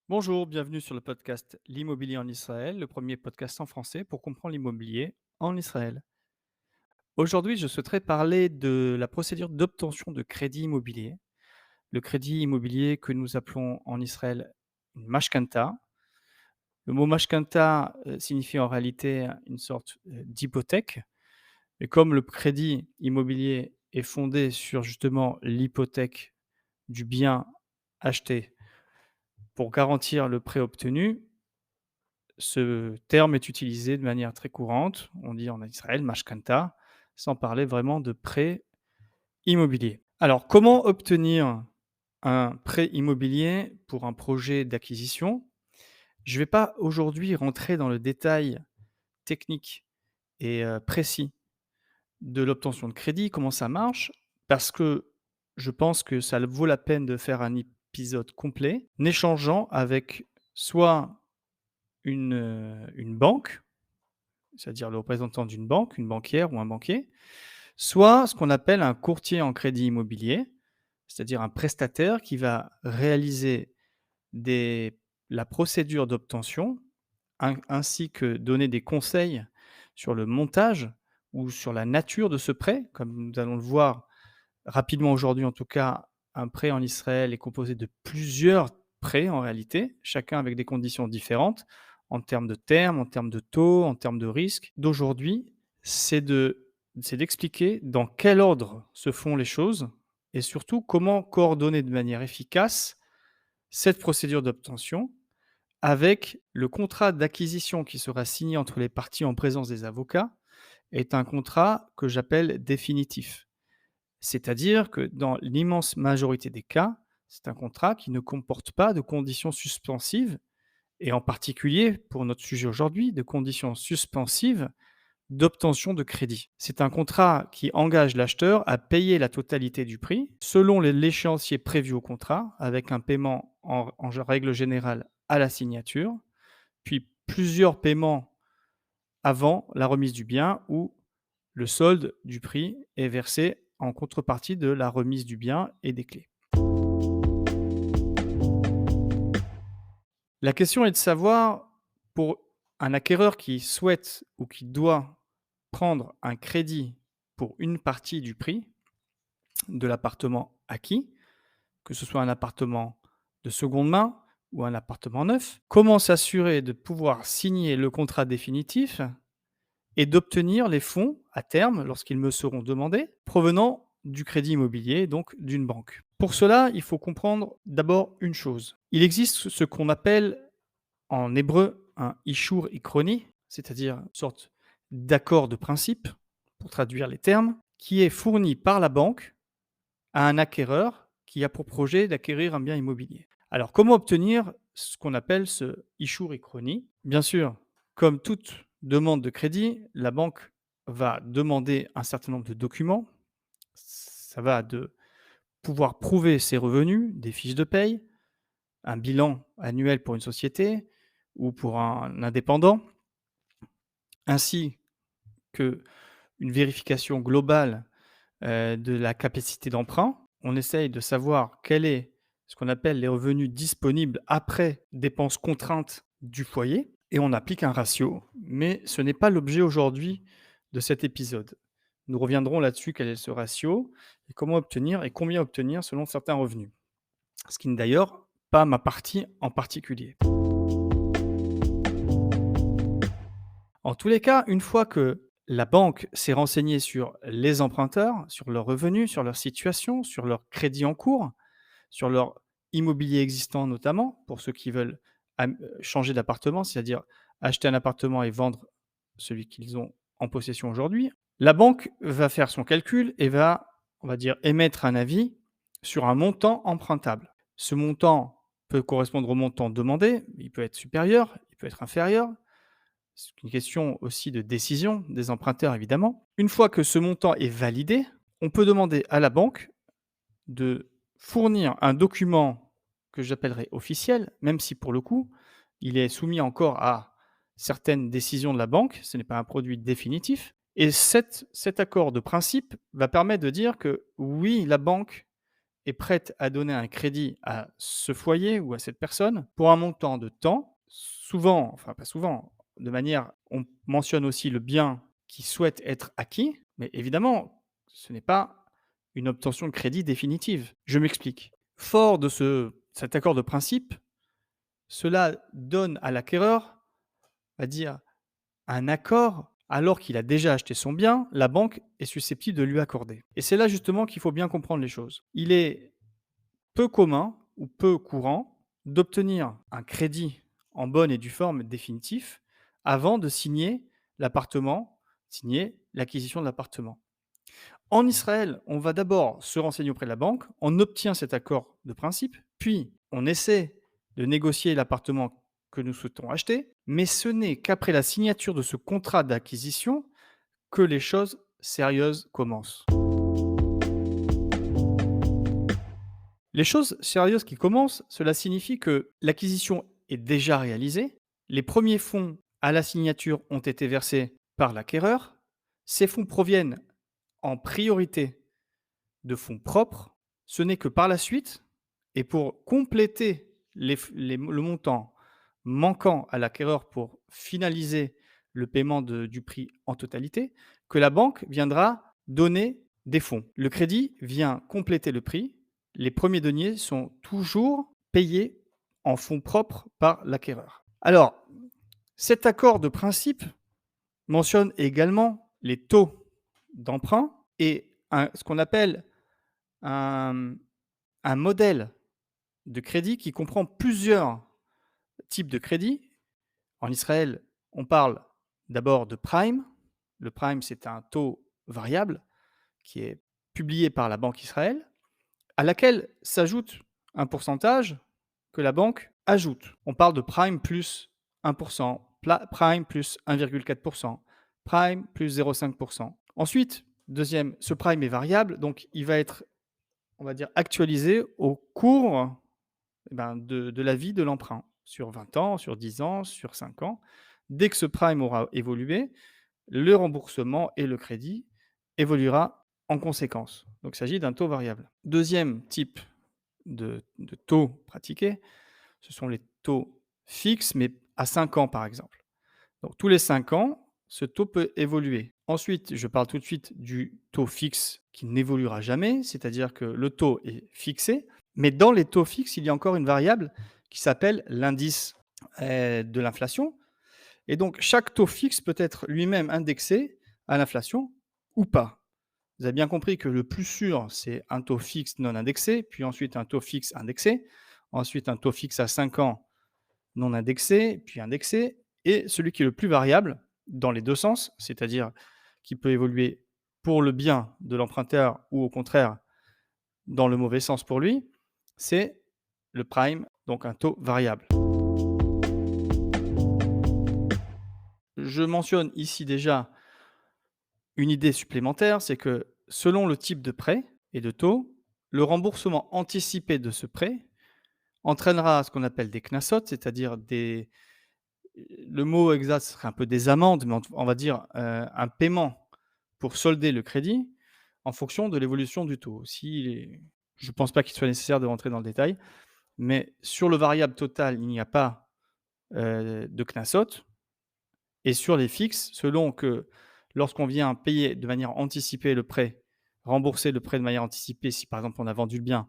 Bonjour, bienvenue sur le podcast L'immobilier en Israël, le premier podcast en français pour comprendre l'immobilier en Israël. Aujourd'hui, je souhaiterais parler de la procédure d'obtention de crédit immobilier. Le crédit immobilier que nous appelons en Israël une mashkanta. Le mot mashkanta signifie en réalité une sorte d'hypothèque. Et comme le crédit immobilier est fondé sur justement l'hypothèque du bien acheté pour garantir le prêt obtenu, ce terme est utilisé de manière très courante. On dit en Israël mashkanta, sans parler vraiment de prêt immobilier. Alors, comment obtenir un prêt immobilier pour un projet d'acquisition? Je ne vais pas aujourd'hui rentrer dans le détail technique et précis de l'obtention de crédit, comment ça marche, parce que je pense que ça vaut la peine de faire un épisode complet, en échangeant avec soit une banque, c'est-à-dire le représentant d'une banque, une banquière ou un banquier, soit ce qu'on appelle un courtier en crédit immobilier, c'est-à-dire un prestataire qui va réaliser des la procédure d'obtention, ainsi que donner des conseils sur le montage ou sur la nature de ce prêt. Comme nous allons le voir rapidement aujourd'hui en tout cas, un prêt en Israël est composé de plusieurs prêts en réalité, chacun avec des conditions différentes en termes de termes, en termes de taux, en termes de risques. D'aujourd'hui, c'est d'expliquer dans quel ordre se font les choses et surtout comment coordonner de manière efficace cette procédure d'obtention avec le contrat d'acquisition qui sera signé entre les parties en présence des avocats est un contrat que j'appelle définitif. C'est-à-dire que dans l'immense majorité des cas, c'est un contrat qui ne comporte pas de conditions suspensives et en particulier, pour notre sujet aujourd'hui, de conditions suspensives d'obtention de crédit. C'est un contrat qui engage l'acheteur à payer la totalité du prix selon l'échéancier prévu au contrat, avec un paiement en règle générale à la signature, puis plusieurs paiements avant la remise du bien où le solde du prix est versé en contrepartie de la remise du bien et des clés. La question est de savoir, pour un acquéreur qui souhaite ou qui doit prendre un crédit pour une partie du prix de l'appartement acquis, que ce soit un appartement de seconde main ou un appartement neuf, comment s'assurer de pouvoir signer le contrat définitif et d'obtenir les fonds à terme, lorsqu'ils me seront demandés, provenant du crédit immobilier, donc d'une banque. Pour cela, il faut comprendre d'abord une chose. Il existe ce qu'on appelle en hébreu un ishur ikroni, c'est-à-dire une sorte d'accord de principe, pour traduire les termes, qui est fourni par la banque à un acquéreur qui a pour projet d'acquérir un bien immobilier. Alors, comment obtenir ce qu'on appelle ce ishur ikroni? Bien sûr, comme toute demande de crédit, la banque va demander un certain nombre de documents. Ça va de pouvoir prouver ses revenus, des fiches de paye, un bilan annuel pour une société ou pour un indépendant, ainsi qu'une vérification globale de la capacité d'emprunt. On essaye de savoir quel est ce qu'on appelle les revenus disponibles après dépenses contraintes du foyer et on applique un ratio. Mais ce n'est pas l'objet aujourd'hui de cet épisode. Nous reviendrons là-dessus, quel est ce ratio et comment obtenir et combien obtenir selon certains revenus. Ce qui n'est d'ailleurs pas ma partie en particulier. En tous les cas, une fois que la banque s'est renseignée sur les emprunteurs, sur leurs revenus, sur leur situation, sur leur crédit en cours, sur leur immobilier existant notamment, pour ceux qui veulent changer d'appartement, c'est-à-dire acheter un appartement et vendre celui qu'ils ont en possession aujourd'hui. La banque va faire son calcul et va, on va dire, émettre un avis sur un montant empruntable. Ce montant peut correspondre au montant demandé, il peut être supérieur, il peut être inférieur. C'est une question aussi de décision des emprunteurs, évidemment. Une fois que ce montant est validé, on peut demander à la banque de fournir un document que j'appellerais officiel, même si pour le coup, il est soumis encore à certaines décisions de la banque, ce n'est pas un produit définitif. Et cet accord de principe va permettre de dire que oui, la banque est prête à donner un crédit à ce foyer ou à cette personne pour un montant de temps, souvent, enfin pas souvent, de manière on mentionne aussi le bien qui souhaite être acquis, mais évidemment, ce n'est pas une obtention de crédit définitive. Je m'explique. Fort de cet accord de principe, cela donne à l'acquéreur, on va dire, un accord alors qu'il a déjà acheté son bien, la banque est susceptible de lui accorder. Et c'est là justement qu'il faut bien comprendre les choses. Il est peu commun ou peu courant d'obtenir un crédit en bonne et due forme définitif avant de signer l'acquisition de l'appartement. En Israël, on va d'abord se renseigner auprès de la banque, on obtient cet accord de principe, puis on essaie de négocier l'appartement que nous souhaitons acheter, mais ce n'est qu'après la signature de ce contrat d'acquisition que les choses sérieuses commencent. Les choses sérieuses qui commencent, cela signifie que l'acquisition est déjà réalisée, les premiers fonds à la signature ont été versés par l'acquéreur, ces fonds proviennent en priorité de fonds propres, ce n'est que par la suite et pour compléter le montant manquant à l'acquéreur pour finaliser le paiement du prix en totalité, que la banque viendra donner des fonds. Le crédit vient compléter le prix. Les premiers deniers sont toujours payés en fonds propres par l'acquéreur. Alors, cet accord de principe mentionne également les taux d'emprunt et ce qu'on appelle un, un modèle de crédit qui comprend plusieurs types de crédits. En Israël, on parle d'abord de prime. Le prime, c'est un taux variable qui est publié par la Banque Israël, à laquelle s'ajoute un pourcentage que la banque ajoute. On parle de prime plus 1%, prime plus 1,4%, prime plus 0,5%. Ensuite, deuxième, ce prime est variable, donc il va être, on va dire, actualisé au cours de la vie de l'emprunt, sur 20 ans, sur 10 ans, sur 5 ans. Dès que ce prime aura évolué, le remboursement et le crédit évoluera en conséquence. Donc il s'agit d'un taux variable. Deuxième type de taux pratiqués, ce sont les taux fixes, mais à 5 ans par exemple. Donc tous les 5 ans, ce taux peut évoluer. Ensuite, je parle tout de suite du taux fixe qui n'évoluera jamais, c'est-à-dire que le taux est fixé, mais dans les taux fixes, il y a encore une variable qui s'appelle l'indice de l'inflation. Et donc chaque taux fixe peut être lui-même indexé à l'inflation ou pas. Vous avez bien compris que le plus sûr, c'est un taux fixe non indexé, puis ensuite un taux fixe indexé, ensuite un taux fixe à 5 ans non indexé, puis indexé, et celui qui est le plus variable dans les deux sens, c'est-à-dire qui peut évoluer pour le bien de l'emprunteur ou au contraire dans le mauvais sens pour lui, c'est le prime, donc un taux variable. Je mentionne ici déjà une idée supplémentaire, c'est que selon le type de prêt et de taux, le remboursement anticipé de ce prêt entraînera ce qu'on appelle des knassot, c'est-à-dire le mot exact serait un peu des amendes, mais on va dire, un paiement pour solder le crédit en fonction de l'évolution du taux. Je ne pense pas qu'il soit nécessaire de rentrer dans le détail, mais sur le variable total, il n'y a pas, de knassot et sur les fixes, selon que lorsqu'on vient payer de manière anticipée le prêt, rembourser le prêt de manière anticipée, si par exemple on a vendu le bien,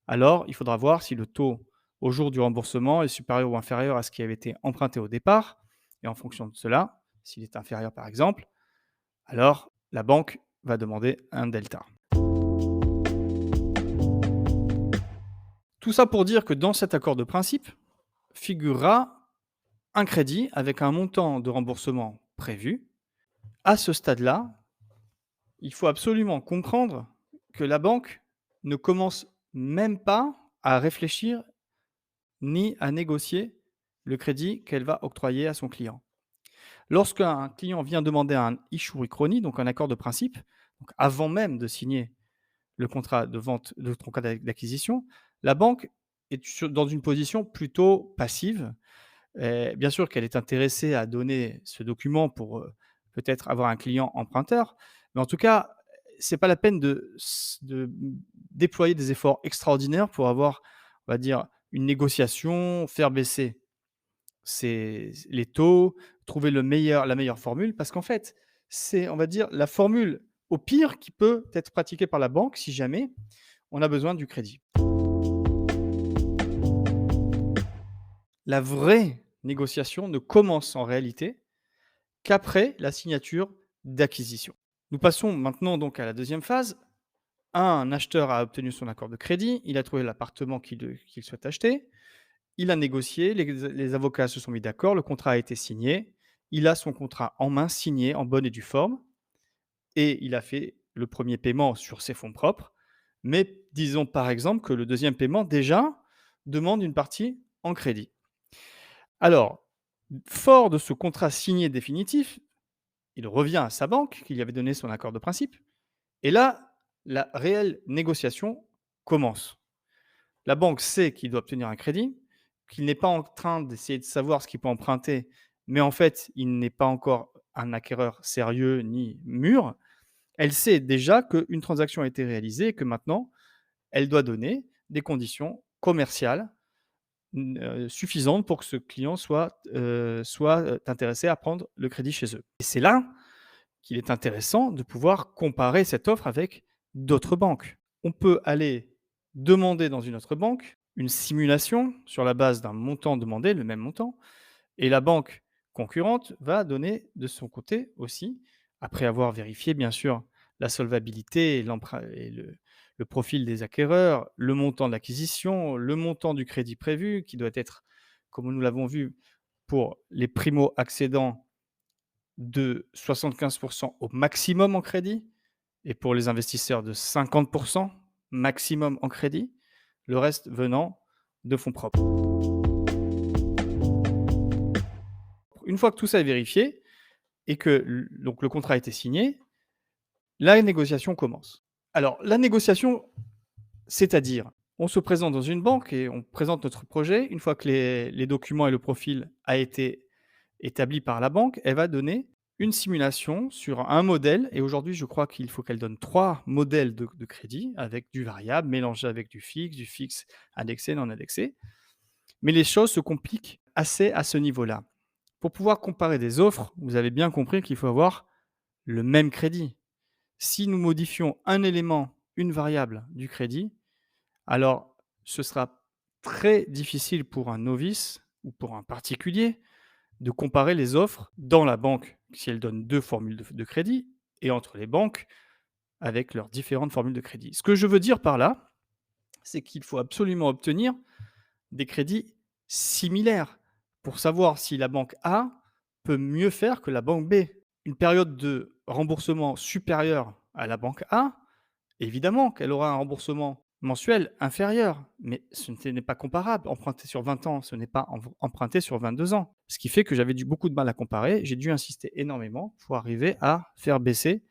alors il faudra voir si le taux au jour du remboursement est supérieur ou inférieur à ce qui avait été emprunté au départ et en fonction de cela, s'il est inférieur par exemple, alors la banque va demander un delta. Tout ça pour dire que dans cet accord de principe figurera un crédit avec un montant de remboursement prévu. À ce stade-là, il faut absolument comprendre que la banque ne commence même pas à réfléchir ni à négocier le crédit qu'elle va octroyer à son client. Lorsqu'un client vient demander un issue chrony, donc un accord de principe, donc avant même de signer le contrat de vente, le contrat d'acquisition, la banque est dans une position plutôt passive. Bien sûr qu'elle est intéressée à donner ce document pour peut-être avoir un client emprunteur. Mais en tout cas, c'est pas la peine de déployer des efforts extraordinaires pour avoir, on va dire, une négociation, faire baisser les taux, trouver la meilleure formule. Parce qu'en fait, c'est, on va dire, la formule au pire qui peut être pratiquée par la banque si jamais on a besoin du crédit. La vraie négociation ne commence en réalité qu'après la signature d'acquisition. Nous passons maintenant donc à la deuxième phase. Un acheteur a obtenu son accord de crédit, il a trouvé l'appartement qu'il souhaite acheter, il a négocié, les avocats se sont mis d'accord, le contrat a été signé, il a son contrat en main, signé en bonne et due forme, et il a fait le premier paiement sur ses fonds propres. Mais disons par exemple que le deuxième paiement déjà demande une partie en crédit. Alors, fort de ce contrat signé définitif, il revient à sa banque qui lui avait donné son accord de principe, et là, la réelle négociation commence. La banque sait qu'il doit obtenir un crédit, qu'il n'est pas en train d'essayer de savoir ce qu'il peut emprunter, mais en fait, il n'est pas encore un acquéreur sérieux ni mûr. Elle sait déjà qu'une transaction a été réalisée et que maintenant, elle doit donner des conditions commerciales suffisantes pour que ce client soit intéressé à prendre le crédit chez eux. Et c'est là qu'il est intéressant de pouvoir comparer cette offre avec d'autres banques. On peut aller demander dans une autre banque une simulation sur la base d'un montant demandé, le même montant, et la banque concurrente va donner de son côté aussi, après avoir vérifié bien sûr la solvabilité et le profil des acquéreurs, le montant de l'acquisition, le montant du crédit prévu qui doit être, comme nous l'avons vu, pour les primo-accédants de 75 au maximum en crédit et pour les investisseurs de 50 maximum en crédit, le reste venant de fonds propres. Une fois que tout ça est vérifié et que donc le contrat a été signé, la négociation commence. Alors la négociation, c'est-à-dire, on se présente dans une banque et on présente notre projet. Une fois que les documents et le profil a été établi par la banque, elle va donner une simulation sur un modèle et aujourd'hui, je crois qu'il faut qu'elle donne 3 modèles de crédit avec du variable mélangé avec du fixe indexé, non indexé. Mais les choses se compliquent assez à ce niveau-là. Pour pouvoir comparer des offres, vous avez bien compris qu'il faut avoir le même crédit. Si nous modifions un élément, une variable du crédit, alors ce sera très difficile pour un novice ou pour un particulier de comparer les offres dans la banque, si elle donne 2 formules de crédit, et entre les banques avec leurs différentes formules de crédit. Ce que je veux dire par là, c'est qu'il faut absolument obtenir des crédits similaires pour savoir si la banque A peut mieux faire que la banque B. Une période de remboursement supérieure à la banque A, évidemment qu'elle aura un remboursement mensuel inférieur, mais ce n'est pas comparable. Emprunter sur 20 ans, ce n'est pas emprunter sur 22 ans. Ce qui fait que j'avais beaucoup de mal à comparer. J'ai dû insister énormément pour arriver à faire baisser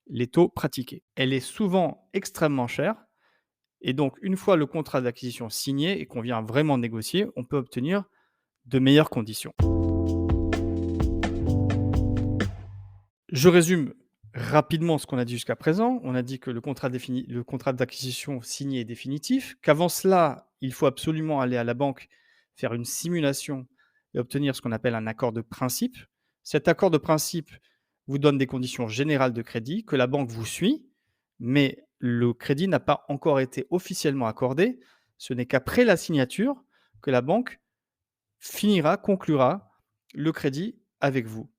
les taux pratiqués. Elle est souvent extrêmement chère et donc une fois le contrat d'acquisition signé et qu'on vient vraiment négocier, on peut obtenir de meilleures conditions. Je résume rapidement ce qu'on a dit jusqu'à présent. On a dit que le contrat d'acquisition signé est définitif, qu'avant cela, il faut absolument aller à la banque, faire une simulation et obtenir ce qu'on appelle un accord de principe. Cet accord de principe vous donne des conditions générales de crédit que la banque vous suit, mais le crédit n'a pas encore été officiellement accordé. Ce n'est qu'après la signature que la banque conclura le crédit avec vous.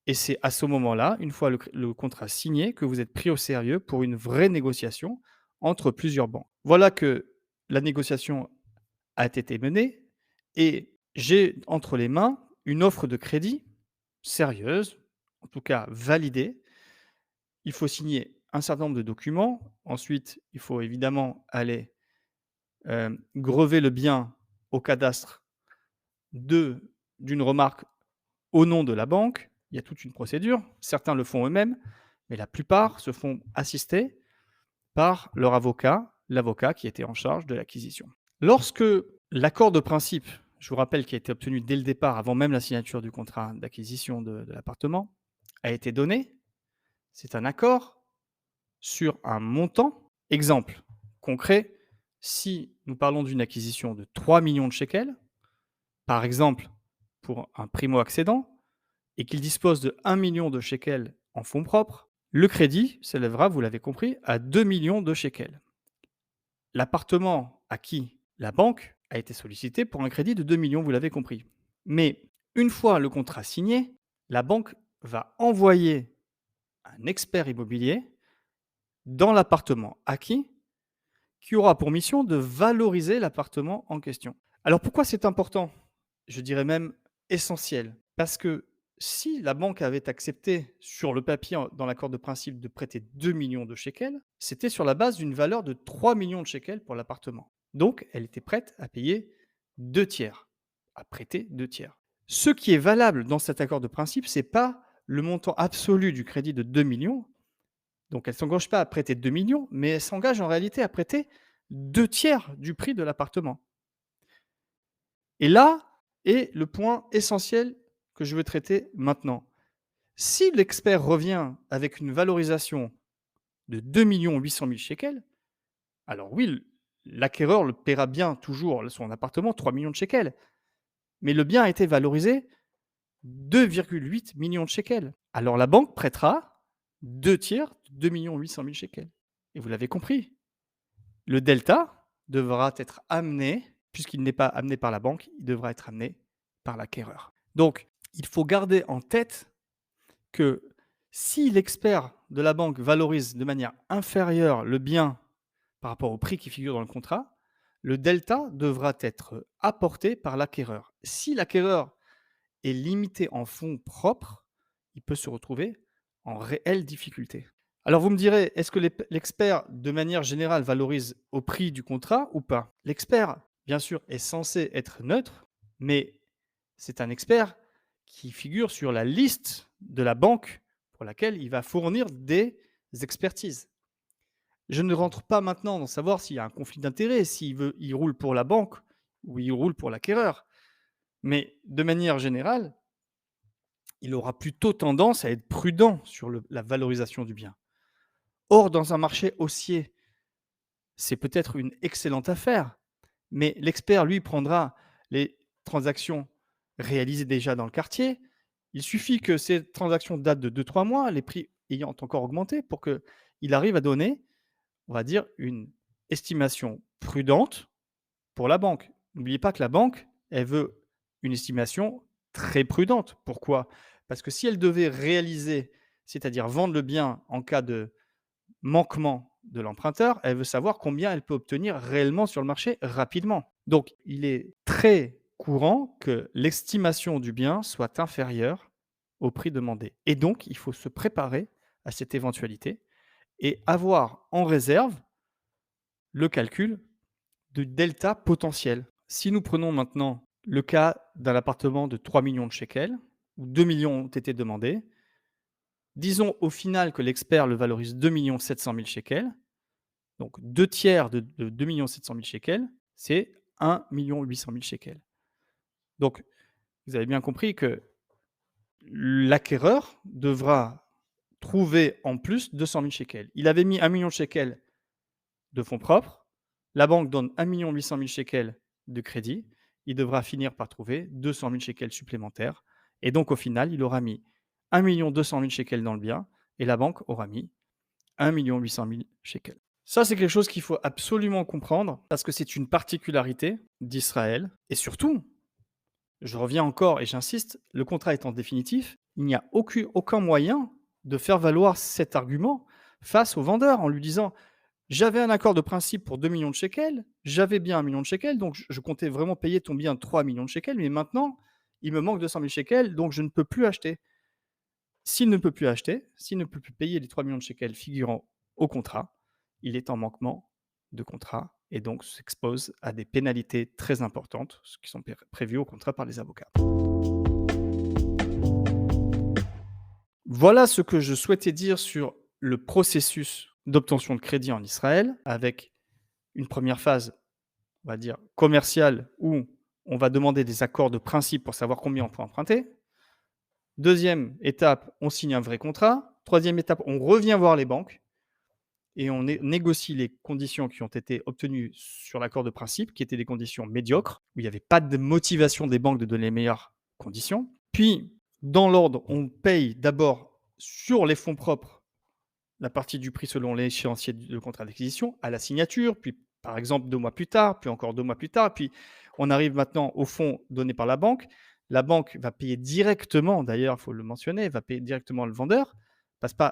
Et c'est à ce moment-là, une fois le contrat signé, que vous êtes pris au sérieux pour une vraie négociation entre plusieurs banques. Voilà que la négociation a été menée et j'ai entre les mains une offre de crédit sérieuse, en tout cas validée. Il faut signer un certain nombre de documents. Ensuite, il faut évidemment aller grever le bien au cadastre d'une remarque au nom de la banque. Il y a toute une procédure. Certains le font eux-mêmes, mais la plupart se font assister par leur avocat, l'avocat qui était en charge de l'acquisition. Lorsque l'accord de principe, je vous rappelle, qui a été obtenu dès le départ, avant même la signature du contrat d'acquisition de l'appartement, a été donné, c'est un accord sur un montant. Exemple concret, si nous parlons d'une acquisition de 3 millions de shekels, par exemple pour un primo-accédant, et qu'il dispose de 1 million de shekels en fonds propres, le crédit s'élèvera, vous l'avez compris, à 2 millions de shekels. L'appartement à qui la banque a été sollicité pour un crédit de 2 millions, vous l'avez compris. Mais une fois le contrat signé, la banque va envoyer un expert immobilier dans l'appartement acquis qui aura pour mission de valoriser l'appartement en question. Alors pourquoi c'est important? Je dirais même essentiel. Parce que si la banque avait accepté sur le papier, dans l'accord de principe, de prêter 2 millions de shekels, c'était sur la base d'une valeur de 3 millions de shekels pour l'appartement. Donc, elle était prête à payer 2 tiers, à prêter 2 tiers. Ce qui est valable dans cet accord de principe, ce n'est pas le montant absolu du crédit de 2 millions. Donc, elle ne s'engage pas à prêter 2 millions, mais elle s'engage en réalité à prêter 2 tiers du prix de l'appartement. Et là est le point essentiel que je veux traiter maintenant. Si l'expert revient avec une valorisation de 2 800 000 shekels, alors oui, l'acquéreur le paiera bien toujours son appartement 3 millions de shekels, mais le bien a été valorisé 2,8 millions de shekels. Alors la banque prêtera 2 tiers de 2 800 000 shekels. Et vous l'avez compris, le delta devra être amené, puisqu'il n'est pas amené par la banque, il devra être amené par l'acquéreur. Donc, il faut garder en tête que si l'expert de la banque valorise de manière inférieure le bien par rapport au prix qui figure dans le contrat, le delta devra être apporté par l'acquéreur. Si l'acquéreur est limité en fonds propres, il peut se retrouver en réelle difficulté. Alors vous me direz, est-ce que l'expert, de manière générale, valorise au prix du contrat ou pas? L'expert, bien sûr, est censé être neutre, mais c'est un expert qui figure sur la liste de la banque pour laquelle il va fournir des expertises. Je ne rentre pas maintenant dans savoir s'il y a un conflit d'intérêts, il roule pour la banque ou il roule pour l'acquéreur. Mais de manière générale, il aura plutôt tendance à être prudent sur la valorisation du bien. Or, dans un marché haussier, c'est peut-être une excellente affaire, mais l'expert, lui, prendra les transactions réalisées déjà dans le quartier. Il suffit que ces transactions datent de 2-3 mois, les prix ayant encore augmenté, pour qu'il arrive à donner, on va dire, une estimation prudente pour la banque. N'oubliez pas que la banque, elle veut une estimation très prudente. Pourquoi? Parce que si elle devait réaliser, c'est-à-dire vendre le bien en cas de manquement de l'emprunteur, elle veut savoir combien elle peut obtenir réellement sur le marché rapidement. Donc, il est très courant que l'estimation du bien soit inférieure au prix demandé. Et donc, il faut se préparer à cette éventualité et avoir en réserve le calcul du delta potentiel. Si nous prenons maintenant le cas d'un appartement de 3 millions de shekels, où 2 millions ont été demandés, disons au final que l'expert le valorise 2 700 000 shekels, donc 2 tiers de 2 700 000 shekels, c'est 1 800 000 shekels. Donc, vous avez bien compris que l'acquéreur devra trouver en plus 200 000 shekels. Il avait mis 1 million de shekels de fonds propres, la banque donne 1 800 000 shekels de crédit, il devra finir par trouver 200 000 shekels supplémentaires, et donc au final, il aura mis 1 200 000 shekels dans le bien, et la banque aura mis 1 800 000 shekels. Ça, c'est quelque chose qu'il faut absolument comprendre, parce que c'est une particularité d'Israël, et surtout, je reviens encore et j'insiste, le contrat étant définitif, il n'y a aucun moyen de faire valoir cet argument face au vendeur en lui disant: «J'avais un accord de principe pour 2 millions de shekels, j'avais bien 1 million de shekels, donc je comptais vraiment payer ton bien 3 millions de shekels, mais maintenant, il me manque 200 000 shekels, donc je ne peux plus acheter». S'il ne peut plus acheter, s'il ne peut plus payer les 3 millions de shekels figurant au contrat, il est en manquement de contrat et donc s'expose à des pénalités très importantes, ce qui sont prévues au contrat par les avocats. Voilà ce que je souhaitais dire sur le processus d'obtention de crédit en Israël, avec une première phase, on va dire, commerciale, où on va demander des accords de principe pour savoir combien on peut emprunter. Deuxième étape, on signe un vrai contrat. Troisième étape, on revient voir les banques et on négocie les conditions qui ont été obtenues sur l'accord de principe, qui étaient des conditions médiocres, où il n'y avait pas de motivation des banques de donner les meilleures conditions. Puis, dans l'ordre, on paye d'abord sur les fonds propres la partie du prix selon l'échéancier de contrat d'acquisition à la signature, puis par exemple 2 mois plus tard, puis encore 2 mois plus tard, puis on arrive maintenant au fonds donné par la banque. La banque va payer directement, d'ailleurs, il faut le mentionner, va payer directement le vendeur.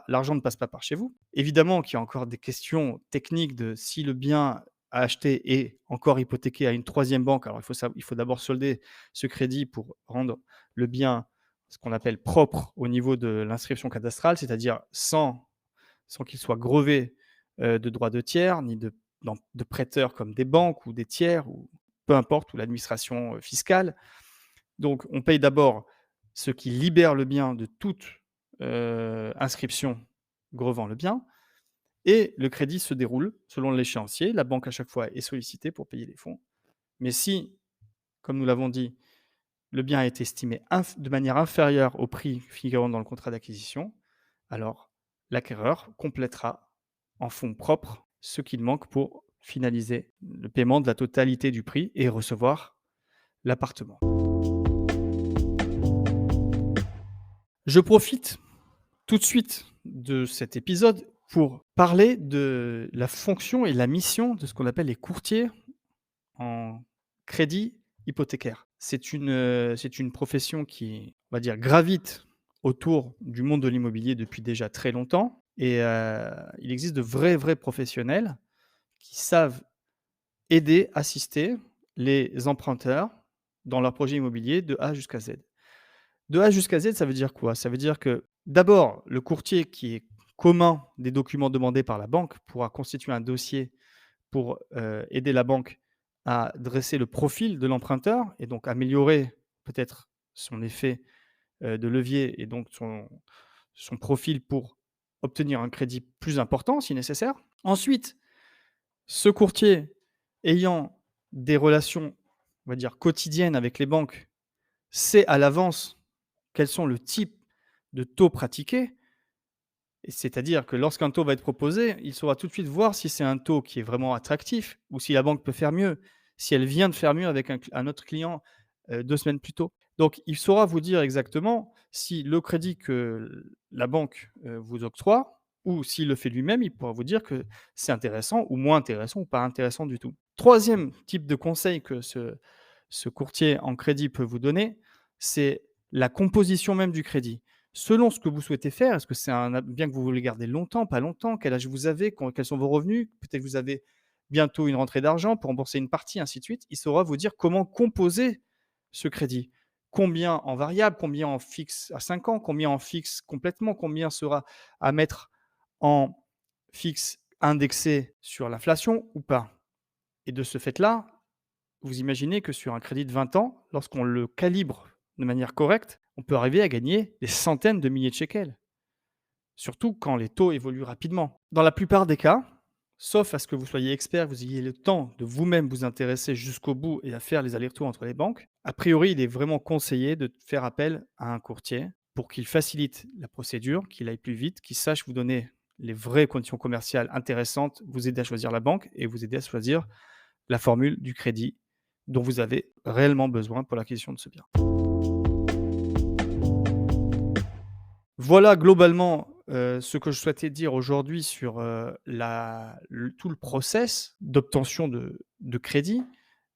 L'argent ne passe pas par chez vous. Évidemment qu'il y a encore des questions techniques de si le bien à acheter est encore hypothéqué à une troisième banque. Alors il faut d'abord solder ce crédit pour rendre le bien ce qu'on appelle propre au niveau de l'inscription cadastrale, c'est-à-dire sans qu'il soit grevé de droits de tiers, ni de prêteurs comme des banques ou des tiers, ou peu importe, ou l'administration fiscale. Donc, on paye d'abord ce qui libère le bien de toute inscription grevant le bien, et le crédit se déroule selon l'échéancier. La banque, à chaque fois, est sollicitée pour payer les fonds. Mais si, comme nous l'avons dit, le bien a été estimé de manière inférieure au prix figurant dans le contrat d'acquisition, alors l'acquéreur complétera en fonds propres ce qu'il manque pour finaliser le paiement de la totalité du prix et recevoir l'appartement. Je profite tout de suite de cet épisode pour parler de la fonction et la mission de ce qu'on appelle les courtiers en crédit hypothécaire. C'est une profession qui, on va dire, gravite autour du monde de l'immobilier depuis déjà très longtemps, et il existe de vrais professionnels qui savent aider, assister les emprunteurs dans leur projet immobilier de A jusqu'à Z. De A jusqu'à Z, ça veut dire quoi? Ça veut dire que, d'abord, le courtier qui est commun des documents demandés par la banque pourra constituer un dossier pour, aider la banque à dresser le profil de l'emprunteur et donc améliorer peut-être son effet, de levier, et donc son profil pour obtenir un crédit plus important si nécessaire. Ensuite, ce courtier ayant des relations, on va dire, quotidiennes avec les banques, sait à l'avance quels sont le type de taux pratiqués. Et c'est-à-dire que lorsqu'un taux va être proposé, il saura tout de suite voir si c'est un taux qui est vraiment attractif ou si la banque peut faire mieux, si elle vient de faire mieux avec un autre client 2 semaines plus tôt. Donc il saura vous dire exactement si le crédit que la banque, vous octroie, ou s'il le fait lui-même, il pourra vous dire que c'est intéressant ou moins intéressant ou pas intéressant du tout. Troisième type de conseil que ce courtier en crédit peut vous donner, c'est la composition même du crédit. Selon ce que vous souhaitez faire, est-ce que c'est un bien que vous voulez garder longtemps, pas longtemps? Quel âge vous avez? Quels sont vos revenus? Peut-être que vous avez bientôt une rentrée d'argent pour rembourser une partie, ainsi de suite. Il saura vous dire comment composer ce crédit. Combien en variable, combien en fixe à 5 ans, combien en fixe complètement, combien sera à mettre en fixe indexé sur l'inflation ou pas? Et de ce fait-là, vous imaginez que sur un crédit de 20 ans, lorsqu'on le calibre de manière correcte, on peut arriver à gagner des centaines de milliers de shekels, surtout quand les taux évoluent rapidement. Dans la plupart des cas, sauf à ce que vous soyez expert, vous ayez le temps de vous-même vous intéresser jusqu'au bout et à faire les allers-retours entre les banques, a priori, il est vraiment conseillé de faire appel à un courtier pour qu'il facilite la procédure, qu'il aille plus vite, qu'il sache vous donner les vraies conditions commerciales intéressantes, vous aider à choisir la banque et vous aider à choisir la formule du crédit dont vous avez réellement besoin pour l'acquisition de ce bien. Voilà globalement, ce que je souhaitais dire aujourd'hui sur, tout le process d'obtention de crédit,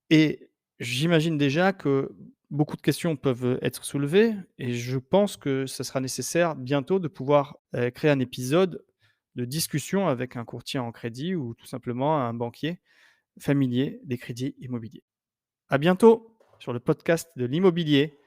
et j'imagine déjà que beaucoup de questions peuvent être soulevées, et je pense que ça sera nécessaire bientôt de pouvoir, créer un épisode de discussion avec un courtier en crédit ou tout simplement un banquier familier des crédits immobiliers. À bientôt sur le podcast de l'immobilier.